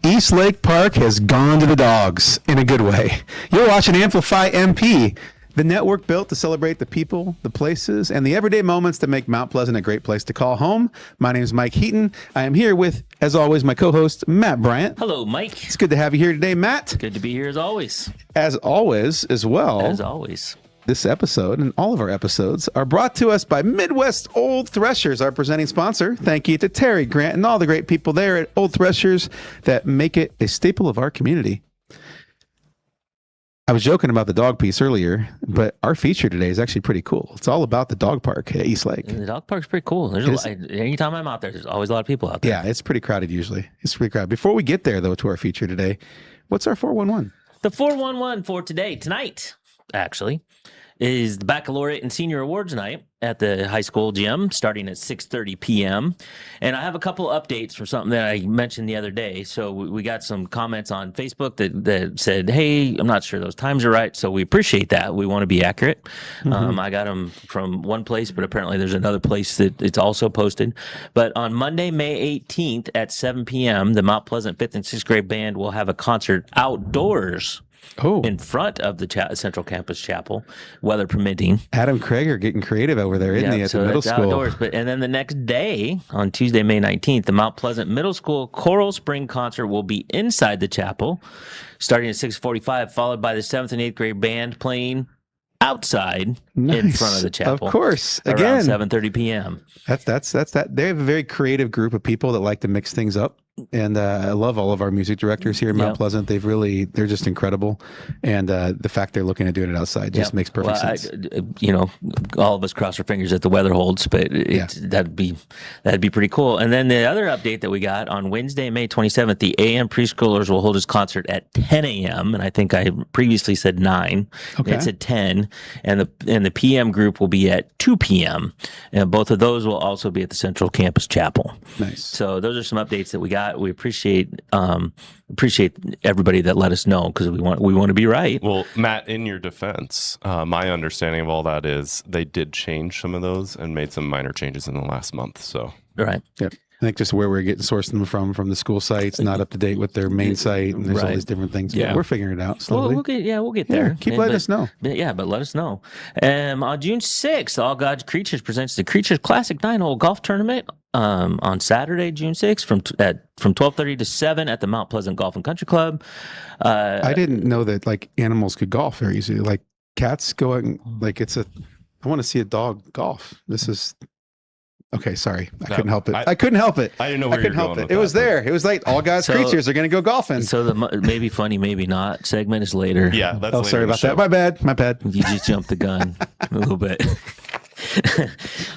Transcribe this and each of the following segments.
East Lake Park has gone to the dogs in a good way. You're watching Amplify MP, the network built to celebrate the people, the places, and the everyday moments that make Mount Pleasant a great place to call home. My name is Mike Heaton. I am here with, as always, my co-host, Matt Bryant. Hello, Mike. It's good to have you here today, Matt. Good to be here as always. As always, as well. As always. This episode and all of our episodes are brought to us by Midwest Old Threshers, our presenting sponsor. Thank you to Terry, Grant, and all the great people there at Old Threshers that make it a staple of our community. I was joking about the dog piece earlier, but our feature today is actually pretty cool. It's all about the dog park at East Lake. The dog park's pretty cool. Anytime I'm out there, there's always a lot of people out there. Yeah, it's pretty crowded usually. It's pretty crowded. Before we get there, though, to our feature today, what's our 411? The 411 for tonight, actually, is the Baccalaureate and Senior Awards night at the high school gym starting at 6:30 p.m. And I have a couple updates for something that I mentioned the other day. So we got some comments on Facebook that said, hey, I'm not sure those times are right. So we appreciate that. We want to be accurate. I got them from one place, but apparently there's another place that it's also posted. But on Monday, May 18th at 7 p.m., the Mount Pleasant 5th and 6th grade band will have a concert outdoors. In front of the Central Campus Chapel, weather permitting. Adam Krager getting creative over there, isn't he, at the middle school? Outdoors. And then the next day, on Tuesday, May 19th, the Mount Pleasant Middle School Choral Spring Concert will be inside the chapel, starting at 6:45, followed by the 7th and 8th grade band playing outside in front of the chapel. Of course. Again, around 7:30 p.m. That's that. They have a very creative group of people that like to mix things up. And I love all of our music directors here in Mount Pleasant. They're just incredible. And the fact they're looking at doing it outside just makes perfect sense. All of us cross our fingers that the weather holds, but that'd be pretty cool. And then the other update that we got on Wednesday, May 27th, the AM preschoolers will hold his concert at 10 a.m. And I think I previously said 9. Okay. It's at 10. And the PM group will be at 2 p.m. And both of those will also be at the Central Campus Chapel. Nice. So those are some updates that we got. We appreciate everybody that let us know because we want to be right. Well, Matt, in your defense, my understanding of all that is they did change some of those and made some minor changes in the last month. So right, yeah. I think just where we're getting sourcing them from the school sites, not up to date with their main site, and there's all these different things. Yeah, we're figuring it out slowly. We'll get there. Keep letting us know. But let us know. On June 6th, All God's Creatures presents the Creatures Classic 9-hole golf tournament on Saturday, June 6th, from 12:30 to 7 at the Mount Pleasant Golf and Country Club. I didn't know that like animals could golf very easily. Like cats going, like I want to see a dog golf. This is. Okay, sorry. I couldn't help it. I couldn't help it. I didn't know where you were going with it. It was there. It was like all God's creatures are going to go golfing. So the maybe funny, maybe not segment is later. Yeah, that's later. Sorry about that. My bad. You just jumped the gun a little bit.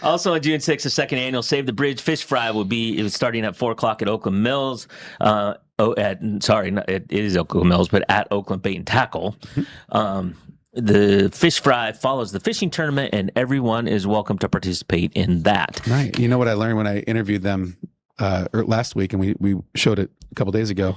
Also on June 6th, the second annual Save the Bridge Fish Fry will be starting at 4 o'clock at Oakland Mills. It is Oakland Mills, but at Oakland Bait and Tackle. The fish fry follows the fishing tournament, and everyone is welcome to participate in that. Right. You know what I learned when I interviewed them last week, and we showed it a couple days ago,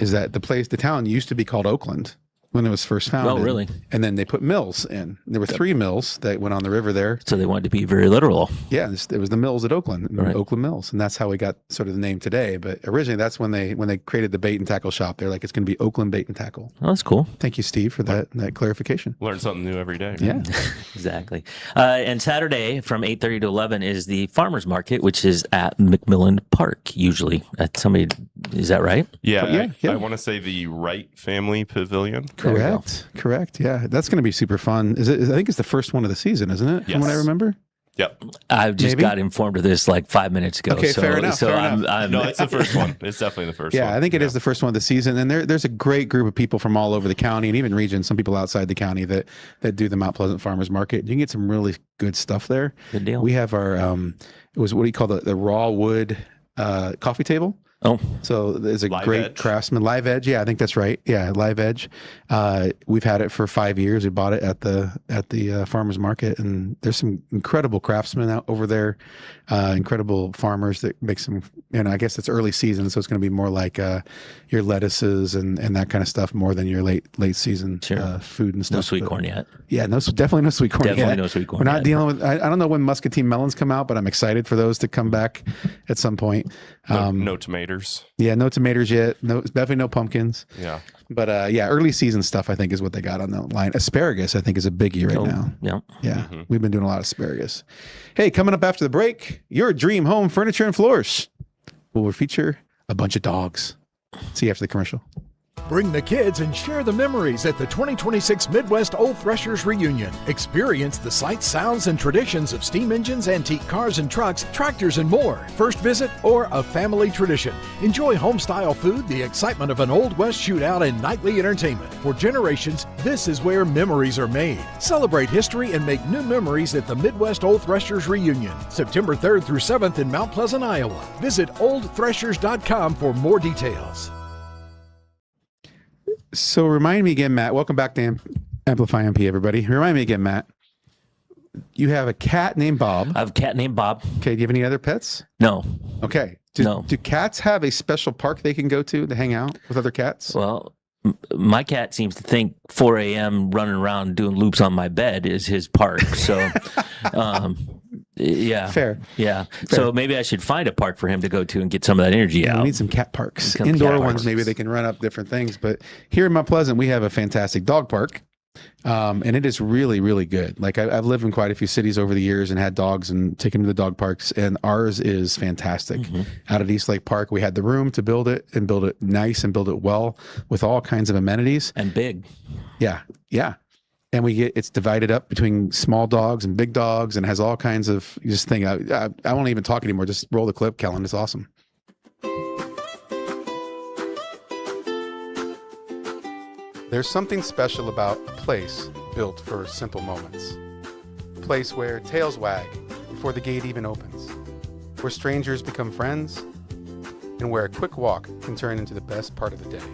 is that the town used to be called Oakland when it was first founded. Oh, really? And then they put mills in. There were 3 mills that went on the river there. So they wanted to be very literal. Yeah, it was the mills at Oakland, right. Oakland Mills, and that's how we got sort of the name today. But originally, that's when they created the bait and tackle shop. They're like, it's going to be Oakland Bait and Tackle. Oh, that's cool. Thank you, Steve, for that clarification. Learn something new every day. Yeah, exactly. And Saturday from 8:30 to 11 is the Farmers Market, which is at McMillan Park. Usually, is that right? Yeah. I want to say the Wright Family Pavilion. Correct. Yeah, that's going to be super fun. I think it's the first one of the season, isn't it? Yes. From what I remember. Yep. I just got informed of this like 5 minutes ago. Okay, fair enough. No, it's the first one. It's definitely the first one. Yeah, I think it is the first one of the season. And there's a great group of people from all over the county and even region, some people outside the county that do the Mount Pleasant Farmers Market. You can get some really good stuff there. Good deal. We have our, it was what do you call the raw wood coffee table. Oh, so there's a Live great Edge. craftsman, Live Edge. Yeah, I think that's right. Yeah, Live Edge. We've had it for 5 years. We bought it at the farmers market, and there's some incredible craftsmen out over there, incredible farmers that make some. I guess it's early season, so it's going to be more like your lettuces and that kind of stuff, more than your late season food and stuff. No sweet corn yet. Yeah, definitely no sweet corn. Definitely yet. no sweet corn. We're not yet. dealing with. I don't know when muscatine melons come out, but I'm excited for those to come back at some point. No tomatoes. tomatoes. Yeah, no tomatoes yet. No, definitely no pumpkins. Yeah. But yeah, early season stuff I think is what they got on the line. Asparagus I think is a biggie right now. Yeah. Yeah, we've been doing a lot of asparagus. Hey, coming up after the break, your dream home furniture and floors will feature a bunch of dogs. See you after the commercial. Bring the kids and share the memories at the 2026 Midwest Old Threshers Reunion. Experience the sights, sounds, and traditions of steam engines, antique cars and trucks, tractors, and more. First visit or a family tradition. Enjoy home-style food, the excitement of an Old West shootout, and nightly entertainment. For generations, this is where memories are made. Celebrate history and make new memories at the Midwest Old Threshers Reunion, September 3rd through 7th in Mount Pleasant, Iowa. Visit oldthreshers.com for more details. So remind me again, Matt. Welcome back to Amplify MP, everybody. Remind me again, Matt. You have a cat named Bob. I have a cat named Bob. Okay. Do you have any other pets? No. Okay. No. Do cats have a special park they can go to hang out with other cats? Well, my cat seems to think 4 a.m. running around doing loops on my bed is his park. So, yeah. Fair. Yeah. So maybe I should find a park for him to go to and get some of that energy out. We need some cat parks. Some Indoor cat ones, parks. maybe they can run up different things. But here in Mount Pleasant, we have a fantastic dog park. And it is really, really good. Like I've lived in quite a few cities over the years and had dogs and taken them to the dog parks. And ours is fantastic. Out at East Lake Park, we had the room to build it and build it nice and build it well with all kinds of amenities. And big. Yeah. Yeah. And it's divided up between small dogs and big dogs and has all kinds of just thing. I won't even talk anymore. Just roll the clip, Kellen. It's awesome. There's something special about a place built for simple moments. A place where tails wag before the gate even opens, where strangers become friends, and where a quick walk can turn into the best part of the day.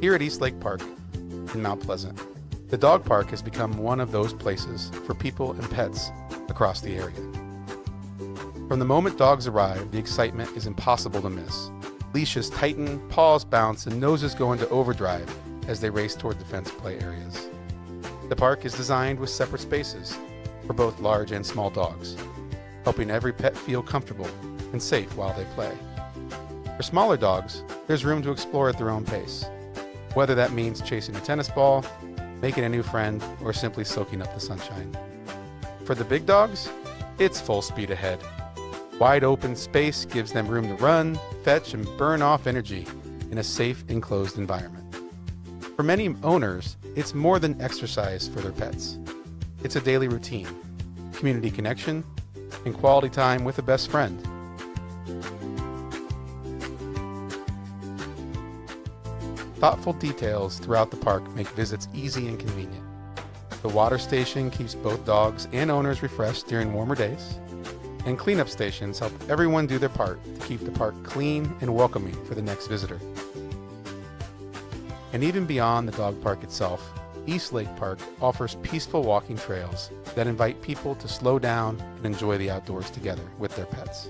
Here at East Lake Park in Mount Pleasant, the dog park has become one of those places for people and pets across the area. From the moment dogs arrive, the excitement is impossible to miss. Leashes tighten, paws bounce, and noses go into overdrive as they race toward the fenced play areas. The park is designed with separate spaces for both large and small dogs, helping every pet feel comfortable and safe while they play. For smaller dogs, there's room to explore at their own pace, whether that means chasing a tennis ball, making a new friend, or simply soaking up the sunshine. For the big dogs, it's full speed ahead. Wide open space gives them room to run, fetch, and burn off energy in a safe, enclosed environment. For many owners, it's more than exercise for their pets. It's a daily routine, community connection, and quality time with a best friend. Thoughtful details throughout the park make visits easy and convenient. The water station keeps both dogs and owners refreshed during warmer days, and cleanup stations help everyone do their part to keep the park clean and welcoming for the next visitor. And even beyond the dog park itself, East Lake Park offers peaceful walking trails that invite people to slow down and enjoy the outdoors together with their pets.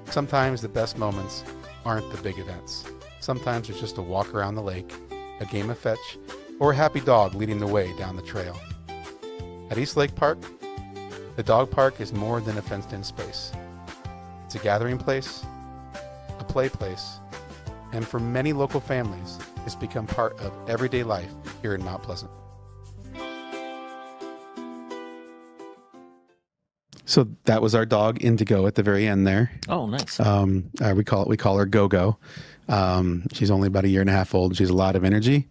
Sometimes the best moments aren't the big events. Sometimes it's just a walk around the lake, a game of fetch, or a happy dog leading the way down the trail. At East Lake Park, the dog park is more than a fenced-in space. It's a gathering place, a play place, and for many local families, it's become part of everyday life here in Mount Pleasant. So that was our dog Indigo at the very end there. Oh, nice. We call her Go-Go. She's only about 1.5 years old. She has a lot of energy.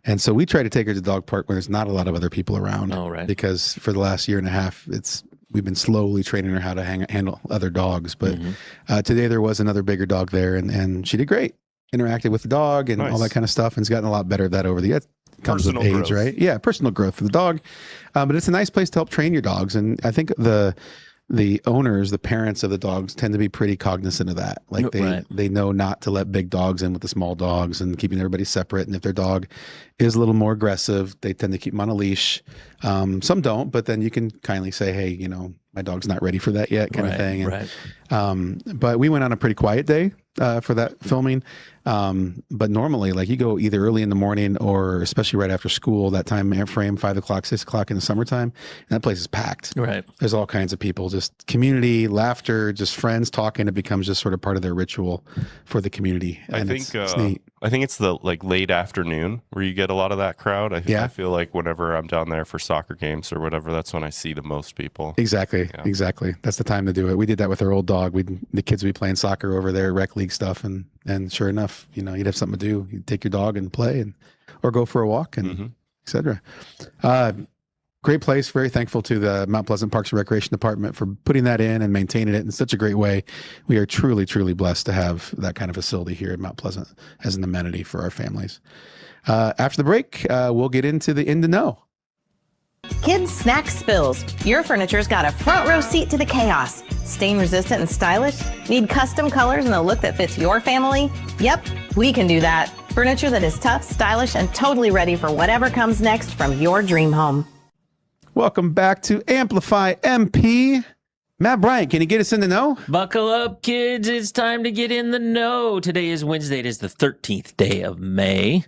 And so we try to take her to the dog park when there's not a lot of other people around. Oh, right. Because for the last 1.5 years, we've been slowly training her how to handle other dogs. But today there was another bigger dog there, and she did great. Interacted with the dog and all that kind of stuff, and has gotten a lot better at that over the years. Comes with age, right? Yeah, personal growth for the dog. But it's a nice place to help train your dogs. And I think the owners, the parents of the dogs tend to be pretty cognizant of that. Like they know not to let big dogs in with the small dogs and keeping everybody separate. And if their dog is a little more aggressive, they tend to keep them on a leash. Some don't, but then you can kindly say, hey, you know, my dog's not ready for that yet, kind of thing. And, but we went on a pretty quiet day for that filming. But normally, like, you go either early in the morning or especially right after school, that time frame, 5 o'clock, 6 o'clock in the summertime, and that place is packed. Right. There's all kinds of people, just community, laughter, just friends talking. It becomes just sort of part of their ritual for the community. And it's neat. I think it's the like late afternoon where you get a lot of that crowd. I feel like whenever I'm down there for soccer games or whatever, that's when I see the most people. Exactly. That's the time to do it. We did that with our old dog. The kids would be playing soccer over there, rec league stuff, and sure enough, you know, you'd have something to do. You'd take your dog and play, or go for a walk, and etc. Great place. Very thankful to the Mount Pleasant Parks and Recreation Department for putting that in and maintaining it in such a great way. We are truly, truly blessed to have that kind of facility here at Mount Pleasant as an amenity for our families. After the break, we'll get into the In to Know. Kids snack spills. Your furniture's got a front row seat to the chaos. Stain resistant and stylish? Need custom colors and a look that fits your family? Yep, we can do that. Furniture that is tough, stylish, and totally ready for whatever comes next from your dream home. Welcome back to Amplify MP. Matt Bryant, can you get us in the know? Buckle up, kids. It's time to get in the know. Today is Wednesday. It is the 13th day of May.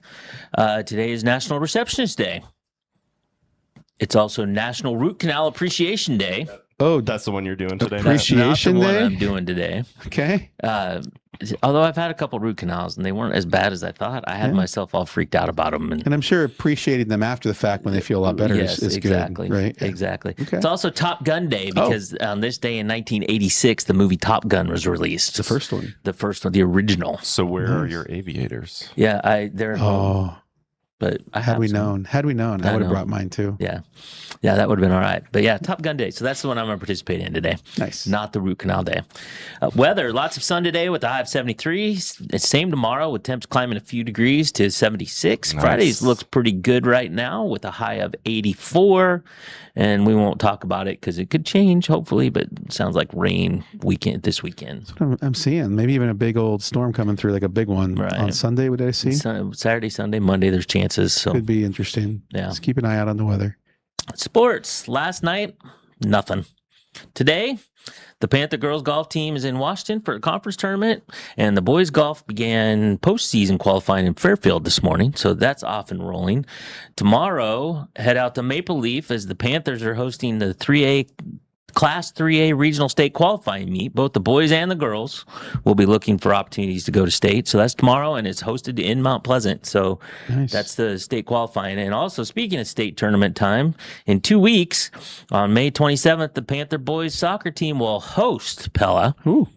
Today is National Receptionist Day. It's also National Root Canal Appreciation Day. Oh, that's the one you're doing today. Appreciation That's not the Day? one I'm doing today. Okay. Although I've had a couple root canals and they weren't as bad as I thought. I had myself all freaked out about them. And I'm sure appreciating them after the fact when they feel a lot better is exactly, good, right? Exactly. Okay. It's also Top Gun Day because on this day in 1986, the movie Top Gun was released. The first one. The first one, the original. So where are your aviators? Yeah, they're at home. But I Had we known, I would have brought mine too. Yeah, that would have been all right. But yeah, Top Gun Day. So that's the one I'm going to participate in today. Nice. Not the root canal day. Weather, lots of sun today with a high of 73. Same tomorrow with temps climbing a few degrees to 76. Nice. Fridays looks pretty good right now with a high of 84. And we won't talk about it because it could change, hopefully, but it sounds like rain this weekend. That's what I'm seeing. Maybe even a big old storm coming through, like a big one on Sunday. What did I see? Saturday, Sunday, Monday, there's chances. So could be interesting. Yeah. Just keep an eye out on the weather. Sports. Last night, nothing. Today, the Panther girls golf team is in Washington for a conference tournament, and the boys golf began postseason qualifying in Fairfield this morning, so that's off and rolling. Tomorrow, head out to Maple Leaf as the Panthers are hosting the Class 3A regional state qualifying meet. Both the boys and the girls will be looking for opportunities to go to state. So that's tomorrow, and it's hosted in Mount Pleasant. So That's the state qualifying. And also, speaking of state tournament time, in 2 weeks, on May 27th, the Panther boys soccer team will host Pella. Ooh,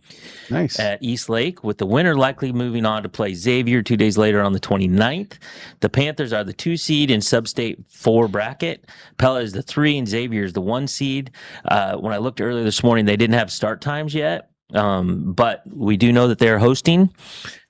nice. At East Lake, with the winner likely moving on to play Xavier 2 days later on the 29th. The Panthers are the 2 seed in Sub-State 4 bracket. Pella is the 3 and Xavier is the 1 seed. When I looked earlier this morning, they didn't have start times yet, but we do know that they're hosting,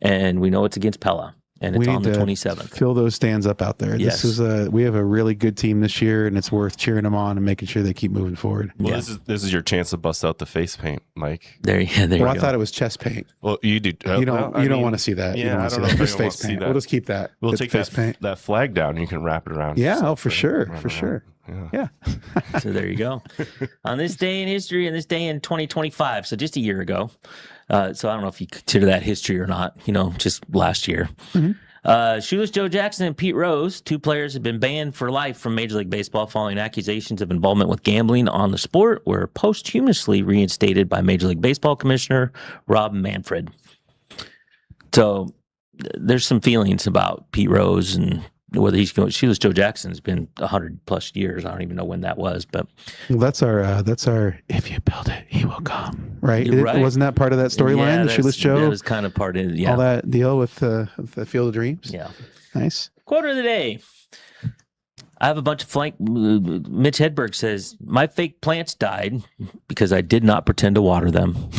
and we know it's against Pella. And it's on the 27th. Fill those stands up out there. Yes. We have a really good team this year, and it's worth cheering them on and making sure they keep moving forward. Well, this is your chance to bust out the face paint, Mike. There you go. I thought it was chest paint. Well, you do. You don't want to see that. Yeah, you don't want to see that. Just face paint. We'll just keep that. We'll It's take face paint. that flag down. You can wrap it around. Yeah, for sure. Yeah. So there you go. On this day in history and this day in 2025, so just a year ago. So I don't know if you consider that history or not, just last year. Mm-hmm. Shoeless Joe Jackson and Pete Rose, 2 players, have been banned for life from Major League Baseball following accusations of involvement with gambling on the sport, were posthumously reinstated by Major League Baseball Commissioner Rob Manfred. So there's some feelings about Pete Rose and whether he's going. Shoeless Joe Jackson's been 100+ years. I don't even know when that was, but that's our. If you build it, he will come. Right? You're right. Wasn't that part of that storyline? The Shoeless Joe. That was kind of part of all that deal with the Field of Dreams. Yeah. Nice. Quote of the day. I have a bunch of flank. Mitch Hedberg says, "My fake plants died because I did not pretend to water them."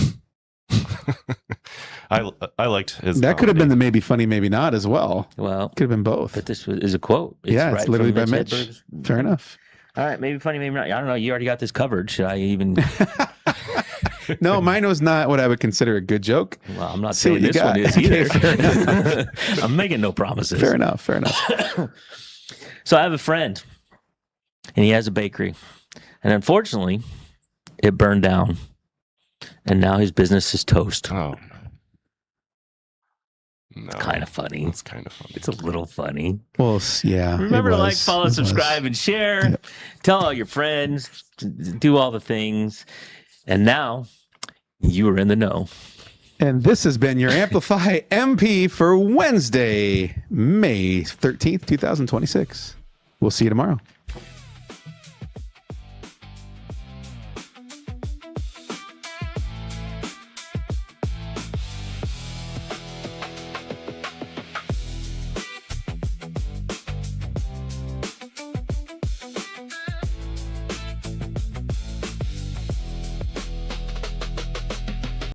I liked his. That could have been the maybe funny, maybe not as well. Well, could have been both. But this is a quote. It's literally by Mitch. Fair enough. All right, maybe funny, maybe not. I don't know. You already got this covered. Should I even? No, mine was not what I would consider a good joke. Well, I'm not saying this one is either. Fair enough. I'm making no promises. Fair enough. So I have a friend. and he has a bakery. And unfortunately, it burned down. And now his business is toast. Oh, no. Kind of funny. It's kind of funny. It's a little funny. Well, yeah. Remember it to like, was. follow, It was. subscribe, and share. Yep. Tell all your friends. Do all the things. And now you are in the know. And this has been your Amplify MP for Wednesday, May 13th, 2026. We'll see you tomorrow.